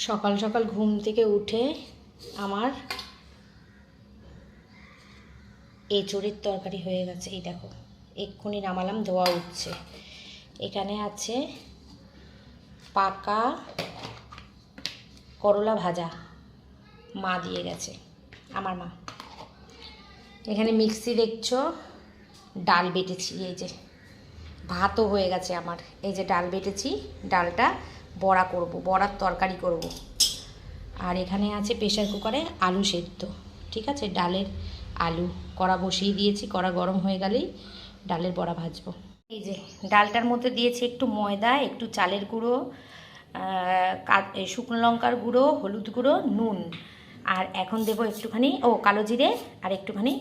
সকাল সকাল ঘুম থেকে উঠে আমার এঁচোড়ের তরকারি হয়ে গেছে। এই দেখো, এক্ষুনি নামালাম, ধোয়া উঠছে। এখানে আছে পাকা করলা ভাজা, মা দিয়ে গেছে, আমার মা। এখানে মিক্সি দেখছো, ডাল বেটেছি। এই যে ভাতও হয়ে গেছে আমার। এই যে ডাল বেটেছি, ডালটা বড়া করব, বড়ার তরকারি করব। আর এখানে আছে প্রেশার কুকারে আলু সেদ্ধ। ঠিক আছে, ডালের আলু কড়া বসিয়ে দিয়েছি, কড়া গরম হয়ে গেলেই ডালের বড়া ভাজবো। এই যে ডালটার মধ্যে দিয়েছি একটু ময়দা, একটু চালের গুঁড়ো, শুকনো লঙ্কার গুঁড়ো, হলুদ গুঁড়ো, নুন, আর এখন দেবো একটুখানি কালো জিরে আর একটুখানি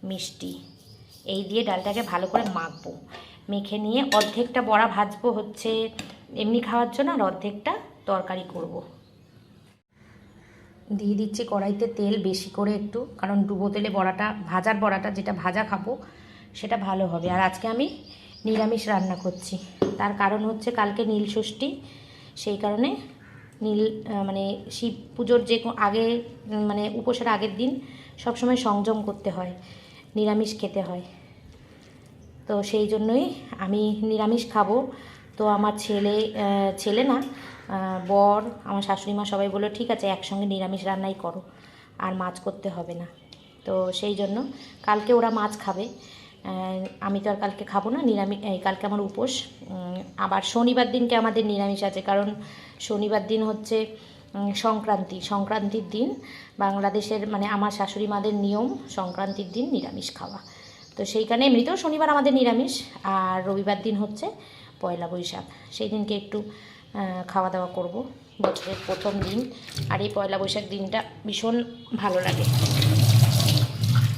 মিষ্টি। এই দিয়ে ডালটাকে ভালো করে মাখবো। মেখে নিয়ে অর্ধেকটা বড়া ভাজবো হচ্ছে এমনি খাওয়ার জন্য, আর অর্ধেকটা তরকারি করব। দিয়ে দিচ্ছি কড়াইতে তেল বেশি করে একটু, কারণ ডুবো তেলে বড়াটা, ভাজার বড়াটা যেটা ভাজা খাবো সেটা ভালো হবে। আর আজকে আমি নিরামিষ রান্না করছি, তার কারণ হচ্ছে কালকে নীল ষষ্ঠী। সেই কারণে মানে শিব পুজোর যে আগে, মানে উপোসের আগের দিন সবসময় সংযম করতে হয়, নিরামিষ খেতে হয়। তো সেই জন্যই আমি নিরামিষ খাবো। তো আমার ছেলে না, বর, আমার শাশুড়ি মা সবাই বললো ঠিক আছে একসঙ্গে নিরামিষ রান্নাই করো, আর মাছ করতে হবে না। তো সেই জন্য কালকে ওরা মাছ খাবে, আমি তো আর কালকে খাবো না নিরামিষ। কালকে আমার উপোস। আবার শনিবার দিনকে আমাদের নিরামিষ আছে, কারণ শনিবার দিন হচ্ছে সংক্রান্তির দিন। বাংলাদেশের মানে আমার শাশুড়ি মাদের নিয়ম সংক্রান্তির দিন নিরামিষ খাওয়া। তো সেইখানে এমনিতেও শনিবার আমাদের নিরামিষ, আর রবিবার দিন হচ্ছে পয়লা বৈশাখ। সেই দিনকে একটু খাওয়া দাওয়া করব, বছরের প্রথম দিন। আর এই পয়লা বৈশাখ দিনটা ভীষণ ভালো লাগে।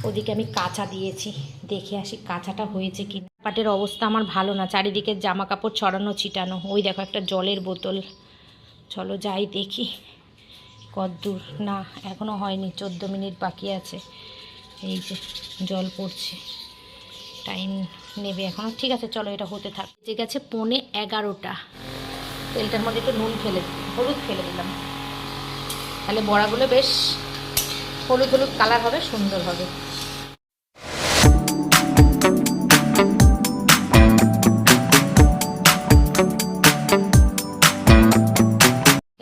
ওদিকে আমি কাঁচা দিয়েছি, দেখে আসি কাঁচাটা হয়েছে কি। পাটের অবস্থা আমার ভালো না, চারিদিকে জামা কাপড় ছড়ানো ছিটানো। ওই দেখো একটা জলের বোতল, চলো যাই দেখি কতদূর। না এখনও হয়নি, 14 মিনিট বাকি আছে। এই যে জল পড়ছে, টাইম নেবে এখনও। ঠিক আছে চলো, এটা হতে থাক। ঠিক আছে 11:15। তেলটার মধ্যে একটু হলুদ ফেলে দিলাম, তাহলে বড়াগুলো বেশ হলুদ হলুদ কালার হবে, সুন্দর হবে।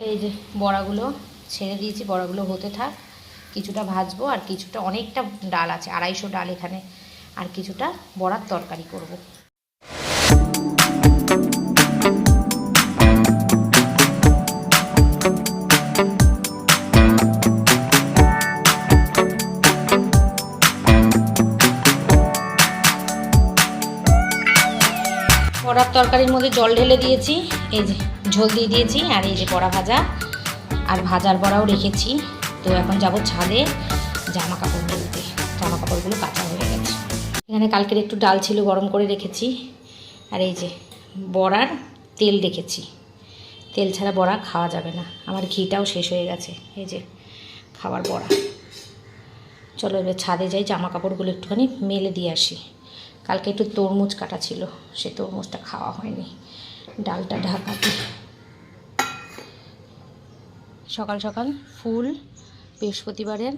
এই যে বড়াগুলো ছেড়ে দিয়েছি, বড়াগুলো হতে থাক। কিছুটা ভাজবো আর কিছুটা, অনেকটা ডাল আছে, 250 ডাল এখানে, আর কিছুটা বড়ার তরকারি করব। বড়ার তরকারির মধ্যে জল ঢেলে দিয়েছি, এই যে ঝোল দিয়ে দিয়েছি, আর এই যে বড়া ভাজা আর ভাজার বড়াও রেখেছি। তো এখন যাব ছাদে জামা কাপড় মেলতে, জামা কাপড়গুলো কাঁচা হয়ে গেছে। এখানে কালকের একটু ডাল ছিল, গরম করে রেখেছি। আর এই যে বড়ার তেল রেখেছি, তেল ছাড়া বড়া খাওয়া যাবে না। আমার ঘিটাও শেষ হয়ে গেছে, এই যে খাবার বড়া। চলো এবার ছাদে যাই, জামা কাপড়গুলো একটুখানি মেলে দিয়ে আসি। কালকে একটু তরমুজ কাটা ছিল, সে তরমুজটা খাওয়া হয়নি। ডালটা ঢাকাতে সকাল সকাল ফুল, বৃহস্পতিবারের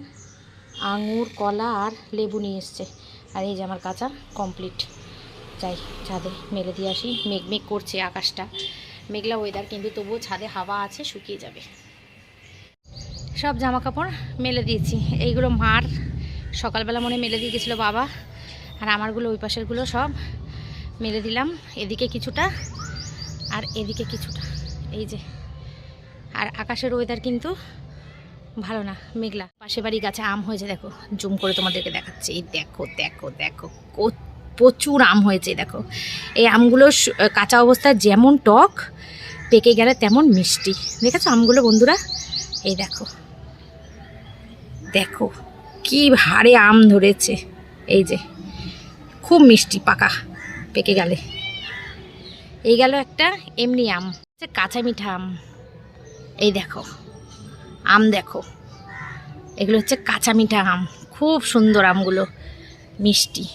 আঙুর, কলা আর লেবু নিয়ে এসছে। আর এই যে আমার কাঁচা কমপ্লিট। যাই ছাদে মেলে দিয়ে আসি। মেঘ করছে আকাশটা, মেঘলা ওয়েদার, কিন্তু তবুও ছাদে হাওয়া আছে, শুকিয়ে যাবে। সব জামা কাপড় মেলে দিয়েছি। এইগুলো মার সকালবেলা মনে মেলে দিয়ে গেছিলো বাবা, আর আমারগুলো ওই পাশেরগুলো সব মেলে দিলাম। এদিকে কিছুটা আর এদিকে কিছুটা, এই যে। আর আকাশের ওয়েদার কিন্তু ভালো না, মেঘলা। পাশে বাড়ি গাছে আম হয়েছে, দেখো জুম করে তোমাদেরকে দেখাচ্ছি। এই দেখো দেখো দেখো, প্রচুর আম হয়েছে। দেখো এই আমগুলো কাঁচা অবস্থায় যেমন টক, পেকে গেলে তেমন মিষ্টি। দেখেছো আমগুলো বন্ধুরা? এই দেখো দেখো কি হারে আম ধরেছে। এই যে খুব মিষ্টি, পাকা পেকে গেলে। এই গেল একটা এমনি আম, কাঁচা মিঠা আম। এই দেখো আম, দেখো এগুলো হচ্ছে কাঁচা মিঠা আম, খুব সুন্দর আমগুলো, মিষ্টি।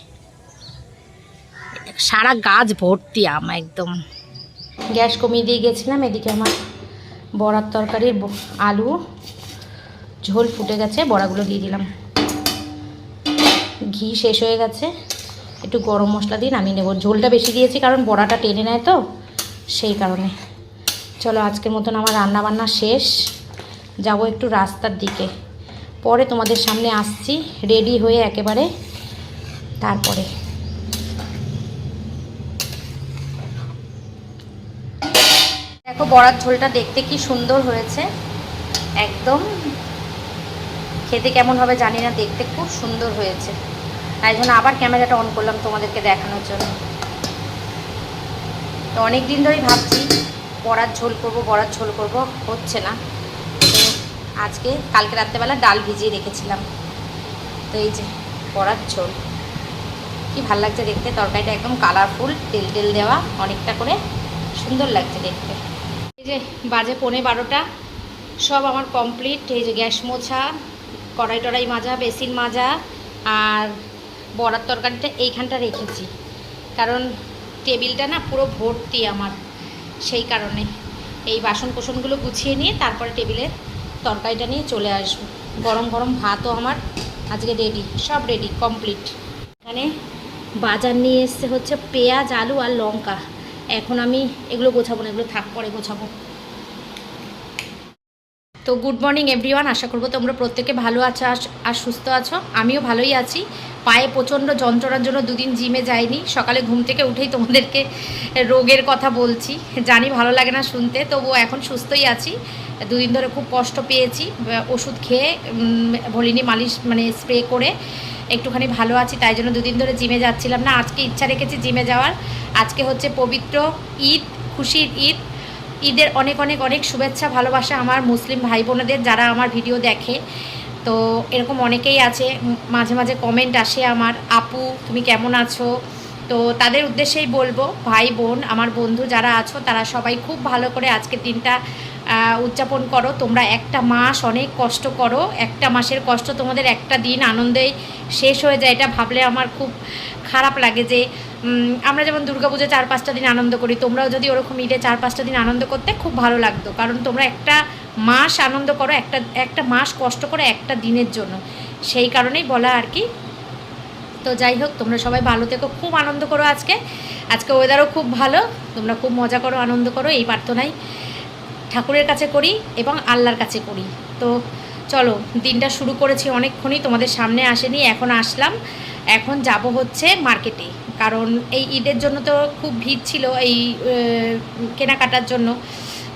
সারা গাছ ভর্তি আম একদম। গ্যাস কমিয়ে দিয়ে গেছিলাম। এদিকে আমার বড়ার তরকারির আলু ঝোল ফুটে গেছে, বড়াগুলো দিয়ে দিলাম। ঘি শেষ হয়ে গেছে, একটু গরম মশলা দিয়ে নামিয়ে নেব। ঝোলটা বেশি দিয়েছি কারণ বড়াটা টেনে নেয় তো, সেই কারণে। চলো আজকের মতন আমার রান্নাবান্না শেষ, যাব একটু রাস্তার দিকে, পরে তোমাদের সামনে আসছি রেডি হয়ে একেবারে। তারপরে দেখো বড়ার ঝোলটা দেখতে কি সুন্দর হয়েছে, একদম খেতে কেমন হবে জানি না, দেখতে খুব সুন্দর হয়েছে। তাই জন্য আবার ক্যামেরাটা অন করলাম তোমাদেরকে দেখানোর জন্য। তো অনেক দিন ধরেই ভাবছি বড়ার ঝোল করব, বড়ার ঝোল করব, হচ্ছে না। তো আজকে কালকে রাত্রেবেলা ডাল ভিজিয়ে রেখেছিলাম, তো এই যে বড়ার ঝোল, কি ভাল লাগছে দেখতে। তরকারিটা একদম কালারফুল, তেল তেল দেওয়া অনেকটা করে, সুন্দর লাগছে দেখতে। এই যে বাজে 11:15, সব আমার কমপ্লিট। এই যে গ্যাস মোছা, কড়াই টড়াই মাজা, বেসিন মাজা, আর বড়ার তরকারিটা এইখানটা রেখেছি কারণ টেবিলটা না পুরো ভর্তি আমার, সেই কারণে এই বাসন কোসনগুলো গুছিয়ে নিয়ে তারপরে টেবিলে তরকারিটা নিয়ে চলে আসবো। গরম গরম ভাতও আমার আজকে রেডি, সব রেডি কমপ্লিট। এখানে বাজার নিয়ে এসছে হচ্ছে পেঁয়াজ, আলু আর লঙ্কা। এখন আমি এগুলো গোছাবো না, এগুলো থাক পরে গোছাবো। তো গুড মর্নিং এভরিওয়ান, আশা করবো তোমরা প্রত্যেকে ভালো আছো আর সুস্থ আছো। আমিও ভালোই আছি। পায়ে প্রচণ্ড যন্ত্রণার জন্য দুদিন জিমে যাইনি। সকালে ঘুম থেকে উঠেই তোমাদেরকে রোগের কথা বলছি, জানি ভালো লাগে না শুনতে, তবুও এখন সুস্থই আছি। দুদিন ধরে খুব কষ্ট পেয়েছি, ওষুধ খেয়ে ভলিনি মালিশ মানে স্প্রে করে একটুখানি ভালো আছি, তাই জন্য দুদিন ধরে জিমে যাচ্ছিলাম না। আজকে ইচ্ছা রেখেছি জিমে যাওয়ার। আজকে হচ্ছে পবিত্র ঈদ, খুশির ঈদ। ঈদের অনেক অনেক অনেক শুভেচ্ছা ভালোবাসা আমার মুসলিম ভাই বোনেদের যারা আমার ভিডিও দেখে। তো এরকম অনেকেই আছে, মাঝে মাঝে কমেন্ট আসে আমার, আপু তুমি কেমন আছো। তো তাদের উদ্দেশ্যেই বলবো, ভাই বোন আমার বন্ধু যারা আছো তারা সবাই খুব ভালো করে আজকের দিনটা উদযাপন করো। তোমরা একটা মাস অনেক কষ্ট করো, একটা মাসের কষ্ট তোমাদের একটা দিন আনন্দেই শেষ হয়ে যায়। এটা ভাবলে আমার খুব খারাপ লাগে যে আমরা যেমন দুর্গাপুজো 4-5টা দিন আনন্দ করি, তোমরাও যদি ওরকম ঈদে 4-5টা দিন আনন্দ করতে খুব ভালো লাগতো, কারণ তোমরা একটা মাস আনন্দ করো, একটা মাস কষ্ট করে একটা দিনের জন্য, সেই কারণেই বলা আর কি। তো যাই হোক, তোমরা সবাই ভালো থেকো, খুব আনন্দ করো। আজকে ওয়েদারও খুব ভালো, তোমরা খুব মজা করো, আনন্দ করো, এই প্রার্থনাই ঠাকুরের কাছে করি এবং আল্লাহর কাছে করি। তো চলো, দিনটা শুরু করেছি অনেকক্ষণই, তোমাদের সামনে আসেনি, এখন আসলাম। এখন যাব হচ্ছে মার্কেটে, কারণ এই ঈদের জন্য তো খুব ভিড় ছিল এই কেনাকাটার জন্য।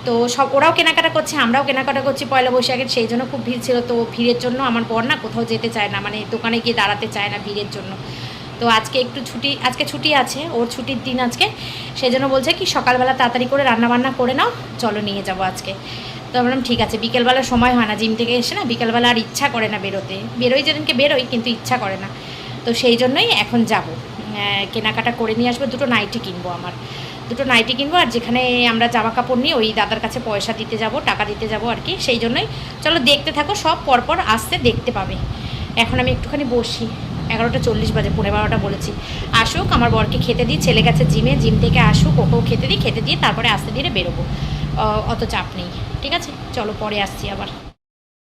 তো সব ওরাও কেনাকাটা করছে, আমরাও কেনাকাটা করছি পয়লা বৈশাখের, সেই জন্য খুব ভিড় ছিল। তো ভিড়ের জন্য আমার বর না কোথাও যেতে চায় না, মানে দোকানে গিয়ে দাঁড়াতে চায় না ভিড়ের জন্য। তো আজকে একটু আজকে ছুটি আছে, ওর ছুটির দিন আজকে, সেই জন্য বলছে কি সকালবেলা তাড়াতাড়ি করে রান্নাবান্না করে নাও, চলো নিয়ে যাবো আজকে। তো বললাম ঠিক আছে, বিকেলবেলা সময় হয় না, জিম থেকে এসে না বিকেলবেলা আর ইচ্ছা করে না বেরোতে, যেদিনকে বেরোই কিন্তু ইচ্ছা করে না। তো সেই জন্যই এখন যাব, কেনাকাটা করে নিয়ে আসবো। দুটো নাইটি কিনবো, আর যেখানে আমরা জামা কাপড় নিই ওই দাদার কাছে পয়সা দিতে যাব, টাকা দিতে যাব আর কি। সেই জন্যই চলো দেখতে থাকো, সব পরপর আসতে দেখতে পাবে। এখন আমি একটুখানি বসি, 11:40 বাজে, 12:15 বলেছি। আসুক, আমার বরকে খেতে দিই, ছেলে গেছে জিমে, জিম থেকে আসুক, ওকেও খেতে দিয়ে তারপরে আস্তে ধীরে বেরোবো, অত চাপ নেই। ঠিক আছে, চলো পরে আসছি আবার।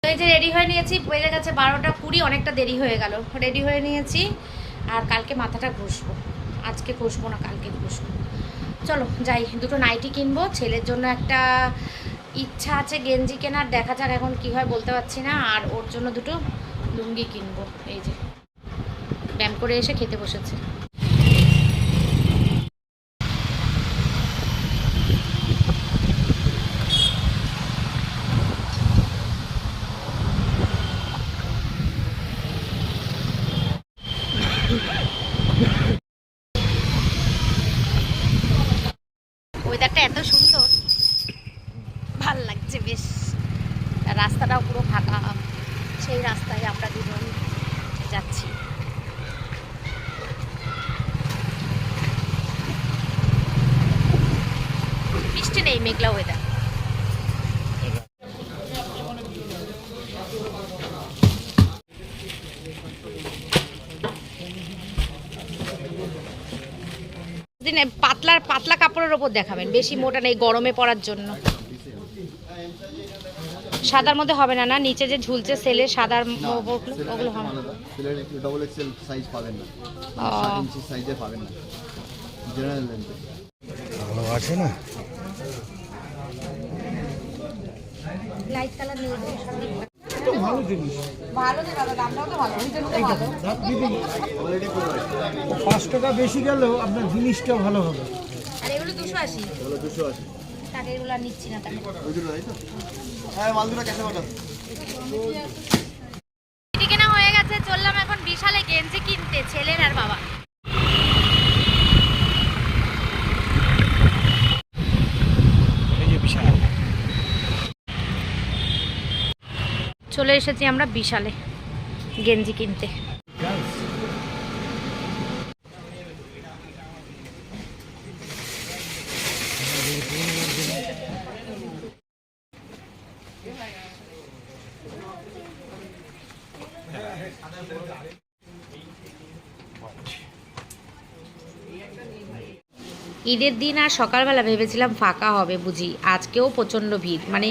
এই যে রেডি হয়ে নিয়েছি, বেজে গেছে 12:20, অনেকটা দেরি হয়ে গেল। রেডি হয়ে নিয়েছি, আর কালকে মাথাটা ঘষবো, আজকে ঘষবো না কালকে ঘষবো। চলো যাই, দুটো নাইটি কিনবো, ছেলের জন্য একটা ইচ্ছা আছে গেঞ্জি কেনার, দেখা যাক এখন কি হয় বলতে পারছি না। আর ওর জন্য দুটো লুঙ্গি কিনবো। এই যে ব্যায়াম করে এসে খেতে বসেছে। ওয়েদারটা এত সুন্দর, ভাল লাগছে বেশ, রাস্তাটাও পুরো ফাঁকা, সেই রাস্তায় আমরা দুজন যাচ্ছি। বৃষ্টি নেই, মেঘলা ওয়েদার। পাতলা কাপড়ের ওপর দেখাবেন, বেশি মোটা নেই, গরমে পরার জন্য। সাদার মধ্যে হবে না, না নিচে যে ঝুলছে সেলের সাদার ওগুলো হবে না। সেলের ডবল এক্সেল সাইজ পাবেন না, 7 ইঞ্চি সাইজে পাবেন না, জেনারেল লেন্থে ভালো আছে না। লাইট কালার নেই ভালো জিনিস, ভালো যে দাদা, দামটাও তো ভালো, অলরেডি 5 টাকা বেশি গেলেও আপনার জিনিসটা ভালো হবে। আর এগুলো 280 এগুলো 280 টাকা, এগুলো আর নিচ্ছি না তাহলে। ওই দুটো তাই তো? হ্যাঁ, মালদুরা ক্যাশে পাঠাও। কেনা হয়ে গেছে, চললাম এখন বিশালে গেঞ্জি কিনতে ছেলের আর বাবা। চলে এসেছি আমরা বিশালে গেঞ্জি কিনতে। ঈদের দিন আর সকালবেলা ভেবেছিলাম ফাঁকা হবে বুঝি, আজকেও প্রচণ্ড ভিড়, মানে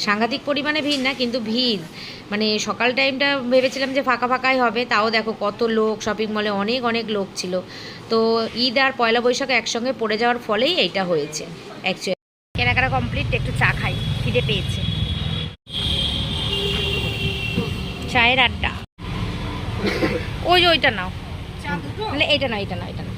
সাংঘাতিক পরিমাণে ভিড় না কিন্তু ভিড়, মানে সকাল টাইমটা ভেবেছিলাম যে ফাঁকা ফাঁকাই হবে, তাও দেখো কত লোক, শপিং মলে অনেক অনেক লোক ছিল। তো ঈদ আর পয়লা বৈশাখ একসঙ্গে পড়ে যাওয়ার ফলেই এইটা হয়েছে। অ্যাকচুয়ালি কেনাকাটা কমপ্লিট, একটু চা খাই, খিদে পেয়েছে। চায়ের আড্ডা, ওই যে ওইটা নাও, মানে এইটা না, এইটা না, এটা না।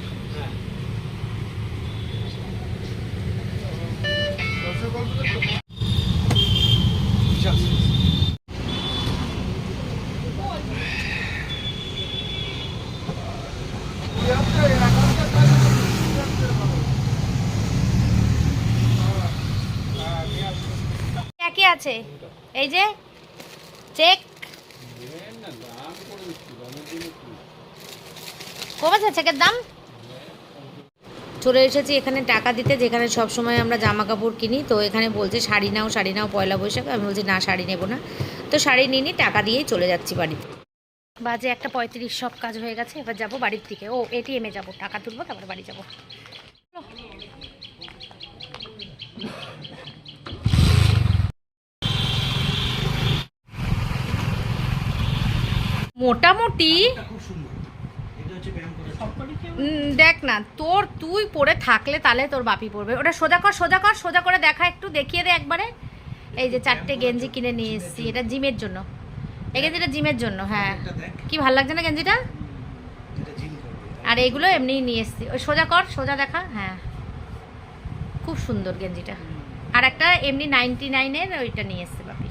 একই আছে, এই যে চেক কমেছে চেকের দাম। চলে এসেছি এখানে টাকা দিতে, যেখানে সব সময় আমরা জামা কাপড় কিনি। তো এখানে বলছে শাড়ি নাও, শাড়ি নাও পয়লা বৈশাখ। আমি বলছি না, শাড়ি নেবো না। তো শাড়ি নিয়ে টাকা দিয়েই চলে যাচ্ছি বাড়িতে। বাজে 1:35, সব কাজ হয়ে গেছে। এবার যাব বাড়ির দিকে। ও এটিএমে যাব, টাকা তুলবো, তারপর বাড়ি যাব। মোটামুটি দেখ না, তুই পরে থাকলে তাহলে তোর বাপি পরবে। ওটা সোজা কর, সোজা কর, সোজা করে দেখা, একটু দেখিয়ে দে একবারে। এই যে 4টে গেঞ্জি কিনে নিয়ে এসেছি, এটা জিমের জন্য। এই গেঞ্জিটা জিমের জন্য। হ্যাঁ, কি ভালো লাগছে না গেঞ্জিটা? আর এইগুলো এমনি নিয়ে এসেছি। ওই সোজা কর, সোজা দেখা। হ্যাঁ, খুব সুন্দর গেঞ্জিটা। আর একটা এমনি 99-এর ওইটা নিয়ে এসছে বাপি।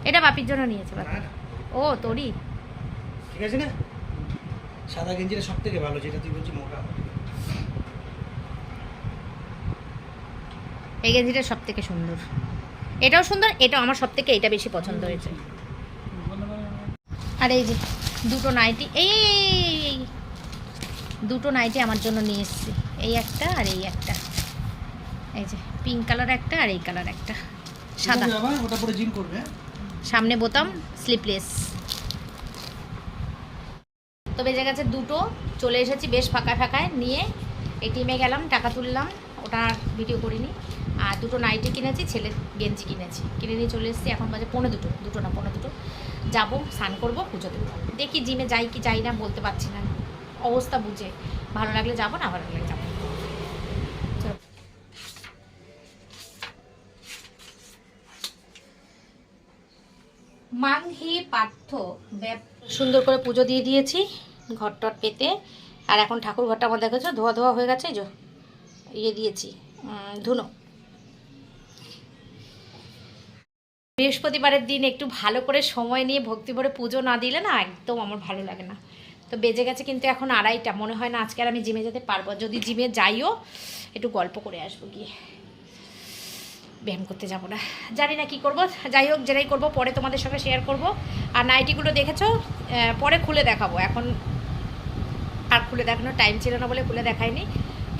এটা বাপির জন্য নিয়েছে বাপি। ও তোরই ঠিক আছে না? সাদা গেঞ্জিটা সবথেকে ভালো, যেটা তুই বলছিস মোটা। এই গেঞ্জিটা সবথেকে সুন্দর, এটাও সুন্দর, এটাও আমার সবথেকে এটা বেশি পছন্দ হয়েছে। আর এই যে দুটো নাইটি, এই দুটো নাইটি আমার জন্য নিয়ে এসেছি। এই একটা আর এই একটা, এই যে পিঙ্ক কালার একটা আর এই কালার একটা, সাদা। ওটা পরে জিম করবে, সামনে বোতাম, স্লিপলেস। তো বেজে গেছে 2টো। চলে এসেছি বেশ ফাঁকায় ফাঁকায় নিয়ে। এটিএমে গেলাম, টাকা তুললাম, ওটা ভিডিও করিনি। আর দুটো নাইটি কিনেছি, ছেলের গেঞ্জি কিনেছি, কিনে নিয়ে চলে এসেছি। এখন বাজে 2:45, 2টো না 2:45। যাবো, স্নান করবো, পুজো দেবো। দেখি জিমে যাই কি যাই না বলতে পারছি না, অবস্থা বুঝে। ভালো লাগলে যাবো, না ভালো লাগলে যাবো। মানহি পার্থ সুন্দর করে পুজো দিয়ে দিয়েছি ঘর টর পেতে। আর এখন ঠাকুর ঘরটা আমার দেখেছো ধোয়া ধোয়া হয়ে গেছে, এই যে ইয়ে দিয়েছি ধুনো। বৃহস্পতিবারের দিন একটু ভালো করে সময় নিয়ে ভক্তি ভরে পুজো না দিলে না একদম আমার ভালো লাগে না। তো বেজে গেছে কিন্তু এখন 2:30, মনে হয় না আজকে আর আমি জিমে যেতে পারবো। যদি জিমে যাইও একটু গল্প করে আসবো গিয়ে, ব্যায়াম করতে যাবো না, জানি না কি করব। যাই হোক, যেটাই করবো পরে তোমাদের সঙ্গে শেয়ার করব। আর নাইটিগুলো দেখেছো, পরে খুলে দেখাবো। এখন আর খুলে দেখানোর টাইম ছিল না বলে খুলে দেখাইনি,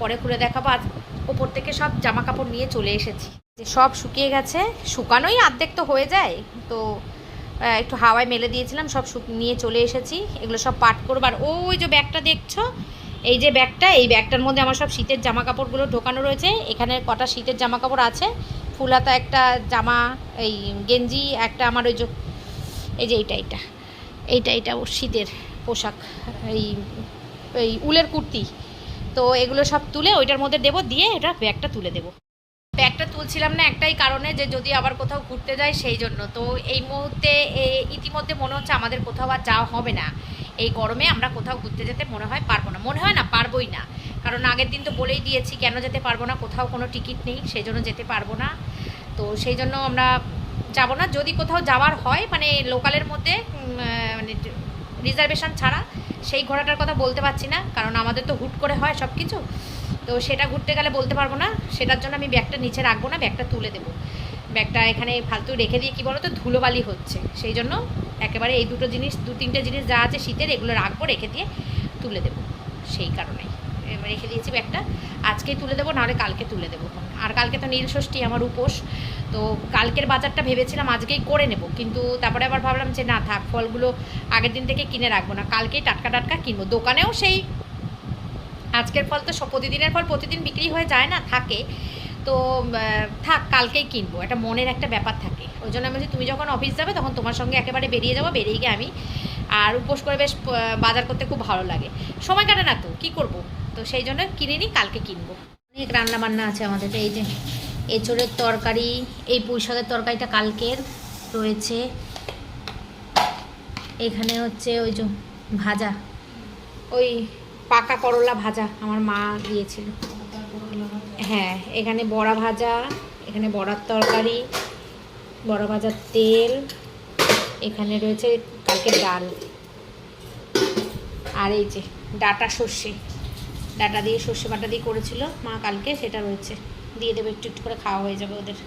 পরে খুলে দেখাবো। আজ ওপর থেকে সব জামা কাপড় নিয়ে চলে এসেছি, যে সব শুকিয়ে গেছে, শুকানোই অর্ধেক তো হয়ে যায়। তো একটু হাওয়ায় মেলে দিয়েছিলাম, সব নিয়ে চলে এসেছি। এগুলো সব পাট করবো। আর ওই যে ব্যাগটা দেখছো, এই যে ব্যাগটা, এই ব্যাগটার মধ্যে আমার সব শীতের জামা কাপড়গুলো ঢোকানো রয়েছে। এখানে কটা শীতের জামা কাপড় আছে, ফুলাতা একটা জামা, এই গেঞ্জি একটা আমার ওই যে এই যে এইটা ওর শীতের পোশাক, এই উলের কুর্তি। তো এগুলো সব তুলে ওইটার মধ্যে দেবো, দিয়ে এটা ব্যাগটা তুলে দেবো। ব্যাগটা তুলছিলাম না একটাই কারণে, যে যদি আবার কোথাও ঘুরতে যাই সেই জন্য। তো এই মুহূর্তে ইতিমধ্যে মনে হচ্ছে আমাদের কোথাও আর যাওয়া হবে না। এই গরমে আমরা কোথাও ঘুরতে যেতে মনে হয় পারবো না, মনে হয় না, পারবোই না। কারণ আগের দিন তো বলেই দিয়েছি কেন যেতে পারবো না, কোথাও কোনো টিকিট নেই, সেই জন্য যেতে পারবো না। তো সেই জন্য আমরা যাবো না। যদি কোথাও যাওয়ার হয় মানে লোকালের মধ্যে মানে রিজার্ভেশন ছাড়া, সেই ঘোরাটার কথা বলতে পারছি না, কারণ আমাদের তো হুট করে হয় সব কিছু। তো সেটা ঘুরতে গেলে বলতে পারবো না, সেটার জন্য আমি ব্যাগটা নিচে রাখবো না, ব্যাগটা তুলে দেবো। ব্যাগটা এখানে ফালতু রেখে দিয়ে কী বলো তো ধুলোবালি হচ্ছে, সেই জন্য একেবারে এই দু তিনটে জিনিস যা আছে শীতের এগুলো রাখবো, রেখে দিয়ে তুলে দেবো। সেই কারণেই রেখে দিয়েছি ব্যাগটা, আজকেই তুলে দেবো, নাহলে কালকে তুলে দেবো। আর কালকে তো নীলষষ্ঠী, আমার উপোস। তো কালকের বাজারটা ভেবেছিলাম আজকেই করে নেব, কিন্তু তারপরে আবার ভাবলাম যে না থাক, ফলগুলো আগের দিন থেকে কিনে রাখবো না, কালকেই টাটকা কিনবো। দোকানেও সেই আজকের ফল তো প্রতিদিনের ফল প্রতিদিন বিক্রি হয়ে যায় না, থাকে। তো থাক, কালকেই কিনবো, একটা মনের একটা ব্যাপার থাকে। ওই জন্য আমি বলছি তুমি যখন অফিস যাবে তখন তোমার সঙ্গে একেবারে বেরিয়ে যাবো, বেরিয়ে গিয়ে আমি আর উপোস করে বেশ বাজার করতে খুব ভালো লাগে, সময় কাটে না তো কী করবো। তো সেই জন্য কিনে নিই, কালকে কিনবো। অনেক রান্না বান্না আছে আমাদের। এই যে এঁচোড়ের তরকারি, এই পুঁই শাকের তরকারিটা কালকের রয়েছে। এখানে হচ্ছে ওই যে ভাজা, ওই পাকা করলা ভাজা আমার মা দিয়েছিল। হ্যাঁ, এখানে বড়া ভাজা, এখানে বড়ার তরকারি, বড়া ভাজার তেল, এখানে রয়েছে কালকে ডাল, আর এই যে ডাটা সর্ষে, ডাটা দিয়ে সর্ষে বাটা দিয়ে করেছিল মা কালকে, সেটা রয়েছে, দিয়ে দেবো একটু একটু করে, খাওয়া হয়ে যাবে ওদের,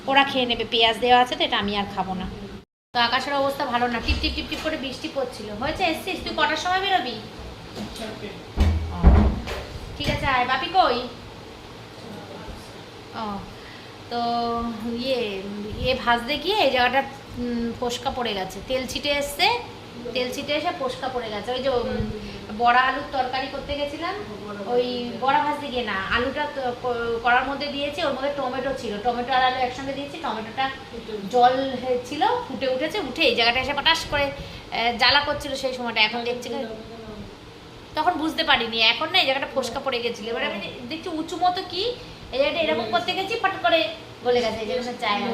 ওরা খেয়ে নেবে। পেঁয়াজ দেওয়া আছে তো, এটা আমি আর খাবো না। তো আকাশের অবস্থা ভালো না, টিপ টিপ টিপ টিপ করে বৃষ্টি পড়ছিল। হয়েছে, এসছিস তুই কটার সময় বেরোবি? ঠিক আছে, আয়। বাপি কই? ও, তো ইয়ে ভাজতে গিয়ে এই জায়গাটা ফোসকা পড়ে গেছে, তেল ছিটে এসছে, তেল ছিটে এসে ফোসকা পড়ে গেছে। ওই যে বড়া আলুর তরকারি করতে গেছিলাম, ওই বড়া ভাজতে গিয়ে না, আলুটা করার মধ্যে দিয়েছি, ওর মধ্যে টমেটো ছিল, টমেটো আর আলু একসঙ্গে দিয়েছি, টমেটোটা জল ছিল, ফুটে উঠেছে, উঠে এই জায়গাটা এসে পটাশ করে জ্বালা করছিল সেই সময়টা। এখন দেখছি, তখন বুঝতে পারিনি, এখন না এই জায়গাটা ফোসকা পড়ে গেছিল। এবার আমি দেখছি উঁচু মতো কি, এই জায়গাটা এরকম করতে গেছি, ফট করে গলে গেছে। এই জায়গাটা চাই না,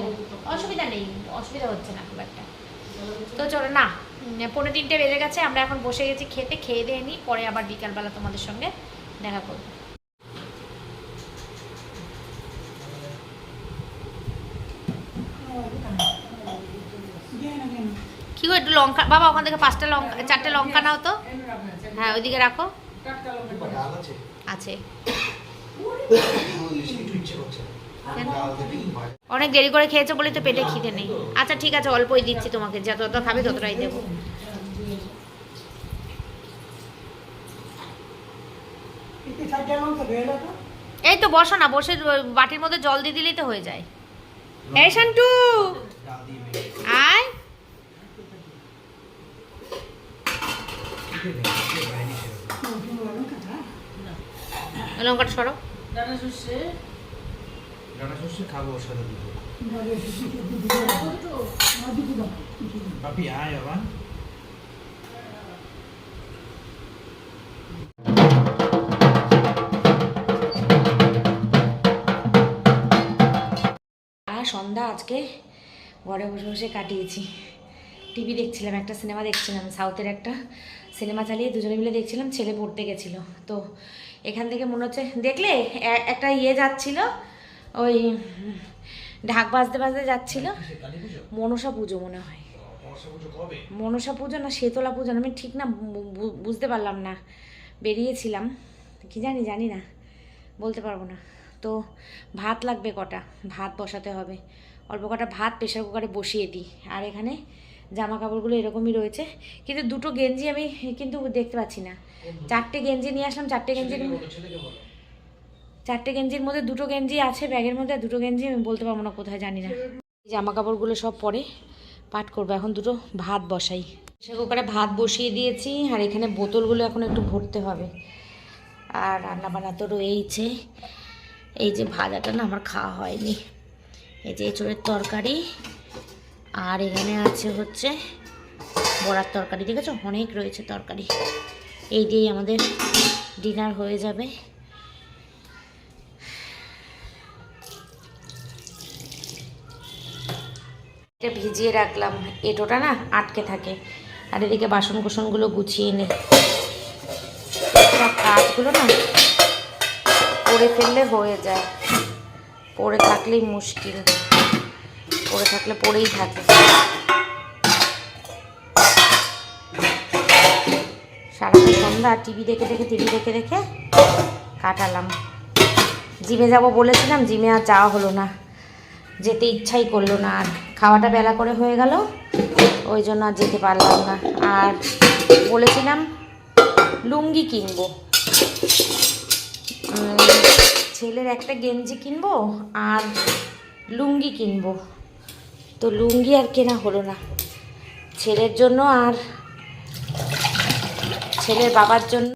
অসুবিধা নেই, অসুবিধা হচ্ছে না খুব একটা। তো চলো না, 2:45 বেজে গেছে, আমরা এখন বসে গেছি খেতে, খেয়ে দিয়ে নিই, পরে আবার বিকালবেলা তোমাদের সঙ্গে দেখা করবো। কি গো, একটু লঙ্কা বাবা, ওখান থেকে 4টে লঙ্কা নাও তো। হ্যাঁ, ওইদিকে রাখো, আছে। অনেক দেরি করে খেয়েছো বলে তো পেটে খিদে নেই। আচ্ছা ঠিক আছে, অল্পই দিচ্ছি তোমাকে, যতটা খাবে ততটাই দেবো। এই তো বসো না, বসে বাটির মধ্যে জল দিয়ে দিলেই তো হয়ে যায়। এই শান্টু, আয়। লঙ্কাটা সরো। খাবো ওর সাথে দুটো। বাপি আয় বাবা। সন্ধ্যা আজকে ঘরে বসে বসে কাটিয়েছি, টিভি দেখছিলাম, একটা সিনেমা দেখছিলাম, সাউথের একটা সিনেমা চালিয়ে দুজনে মিলে দেখছিলাম, ছেলে পড়তে গেছিলো। তো এখান থেকে মনে হচ্ছে দেখলে একটা যাচ্ছিল, ওই ঢাক বাজতে বাজতে যাচ্ছিল, মনসা পুজো মনে হয়, মনসা পুজো না শীতলা পুজো, আমি ঠিক না বুঝতে পারলাম না, বেরিয়েছিলাম কি জানি না, বলতে পারবো না। তো ভাত লাগবে কটা, ভাত বসাতে হবে, অল্প কটা ভাত প্রেশার কুকারে বসিয়ে দিই। আর এখানে জামা কাপড়গুলো এরকমই রয়েছে, কিন্তু দুটো গেঞ্জি আমি কিন্তু দেখতে পাচ্ছি না। 4টে গেঞ্জি নিয়ে আসলাম, 4টে গেঞ্জির মধ্যে 2টো গেঞ্জি আছে ব্যাগের মধ্যে, 2টো গেঞ্জি আমি বলতে পারবো না কোথায়, জানি না। জামা কাপড়গুলো সব পরে পাট করবো, এখন দুটো ভাত বসাই। প্রেশার কুকারে ভাত বসিয়ে দিয়েছি, আর এখানে বোতলগুলো এখন একটু ভরতে হবে। আর রান্না বান্না তো রয়েইছে। এই যে ভাজাটা না আমার খাওয়া হয়নি, এই যে এঁচোড়ের তরকারি, আর এখানে আছে হচ্ছে বড়ার তরকারি। দেখেছো অনেক রয়েছে তরকারি। এই দিয়েই আমাদের ডিনার হয়ে যাবে। এটা ভিজিয়ে রাখলাম, এঁটোটা না আটকে থাকে। আর এদিকে বাসন কোসনগুলো গুছিয়ে নে, কাজগুলো না করে ফেললে হয়ে যায়, পড়ে থাকলেই মুশকিল, পড়ে থাকলে পড়েই থাকে। সারাটা সন্ধ্যা টিভি দেখে দেখে কাটালাম। জিমে যাব বলেছিলাম, জিমে আর যাওয়া হলো না, যেতে ইচ্ছাই করলো না। আর খাওয়াটা বেলা করে হয়ে গেল, ওই জন্য আর যেতে পারলাম না। আর বলেছিলাম লুঙ্গি কিনবো, ছেলের একটা গেঞ্জি কিনবো আর লুঙ্গি কিনবো। তো লুঙ্গি আর কেনা হলো না। ছেলের জন্য আর ছেলের বাবার জন্য,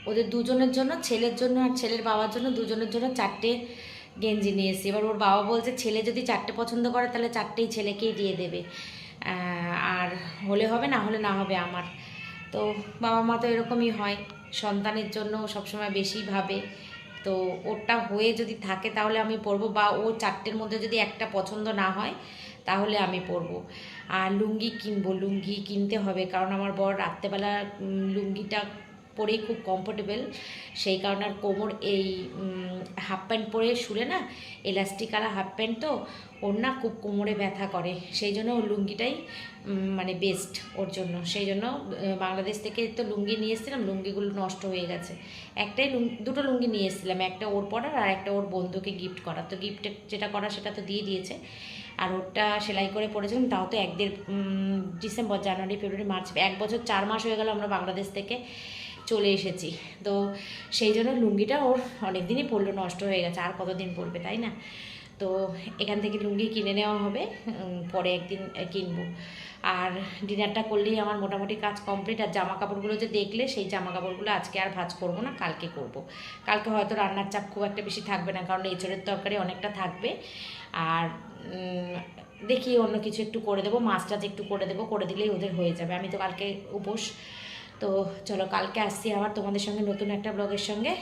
ওদের দুজনের জন্য, ছেলের জন্য আর ছেলের বাবার জন্য, দুজনের জন্য 4টে গেঞ্জি নিয়ে এসেছি। এবার ওর বাবা বলছে ছেলে যদি 4টে পছন্দ করে তাহলে 4টেই ছেলেকেই দিয়ে দেবে, আর হলে হবে, না হলে না হবে আমার। তো বাবা মা তো এরকমই হয়, সন্তানের জন্য সবসময় বেশি ভাবে। তো ওরটা হয়ে যদি থাকে তাহলে আমি পরবো, বা ও 4টের মধ্যে যদি একটা পছন্দ না হয় তাহলে আমি পরবো। আর লুঙ্গি কিনবো, লুঙ্গি কিনতে হবে, কারণ আমার বর রাত্রেবেলা লুঙ্গিটা পরেই খুব কমফোর্টেবল, সেই কারণে। আর কোমর এই হাফ প্যান্ট পরে শুলে না, এলাস্টিকওয়ালা হাফ প্যান্ট, তো ওর না খুব কোমরে ব্যথা করে, সেই জন্য ওর লুঙ্গিটাই মানে বেস্ট ওর জন্য। সেই জন্য বাংলাদেশ থেকে তো লুঙ্গি নিয়ে এসেছিলাম, লুঙ্গিগুলো নষ্ট হয়ে গেছে। দুটো লুঙ্গি নিয়ে এসেছিলাম, একটা ওর পরার আর একটা ওর বন্ধুকে গিফট করার। তো গিফট যেটা করা সেটা তো দিয়ে দিয়েছে, আর ওরটা সেলাই করে পড়েছিলাম, তাও তো 1-1.5 ডিসেম্বর, জানুয়ারি, ফেব্রুয়ারি, মার্চ, 1 বছর 4 মাস হয়ে গেল আমরা বাংলাদেশ থেকে চলে এসেছি। তো সেই জন্য লুঙ্গিটা ওর অনেক দিনই পরলো, নষ্ট হয়ে গেছে, আর কতদিন পরবে, তাই না? তো এখান থেকে লুঙ্গি কিনে নেওয়া হবে, পরে একদিন কিনবো। আর ডিনারটা করলেই আমার মোটামুটি কাজ কমপ্লিট। আর জামা কাপড়গুলো যে দেখলে, সেই জামা কাপড়গুলো আজকে আর ভাঁজ করবো না, কালকে করব। কালকে হয়তো রান্নার চাপ খুব একটা বেশি থাকবে না, কারণ এঁচোড়ের তরকারি অনেকটা থাকবে। আর দেখি অন্য কিছু একটু করে দেবো, মাছ টাছ একটু করে দেবো, করে দিলেই ওদের হয়ে যাবে। আমি তো কালকে উপোস। তো চলো, কালকে আসছি আবার তোমাদের সঙ্গে নতুন একটা ব্লগের সঙ্গে।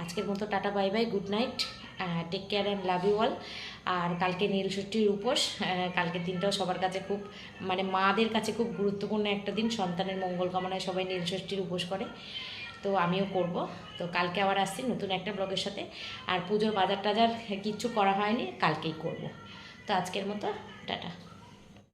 আজকের মতো tata, bye bye, good night, take care and love you all. আর কালকে নীলষষ্ঠীর উপোস, কালকের দিনটাও সবার কাছে খুব, মানে মাদের কাছে খুব গুরুত্বপূর্ণ একটা দিন, সন্তানের মঙ্গল কামনায় সবাই নীলষষ্ঠীর উপোস করে, তো আমিও করব। তো কালকে আবার আসছি নতুন একটা ব্লগের সাথে। আর পুজোর বাজার টাজার কিচ্ছু করা হয়নি, কালকেই করব। তো আজকের মতো টাটা।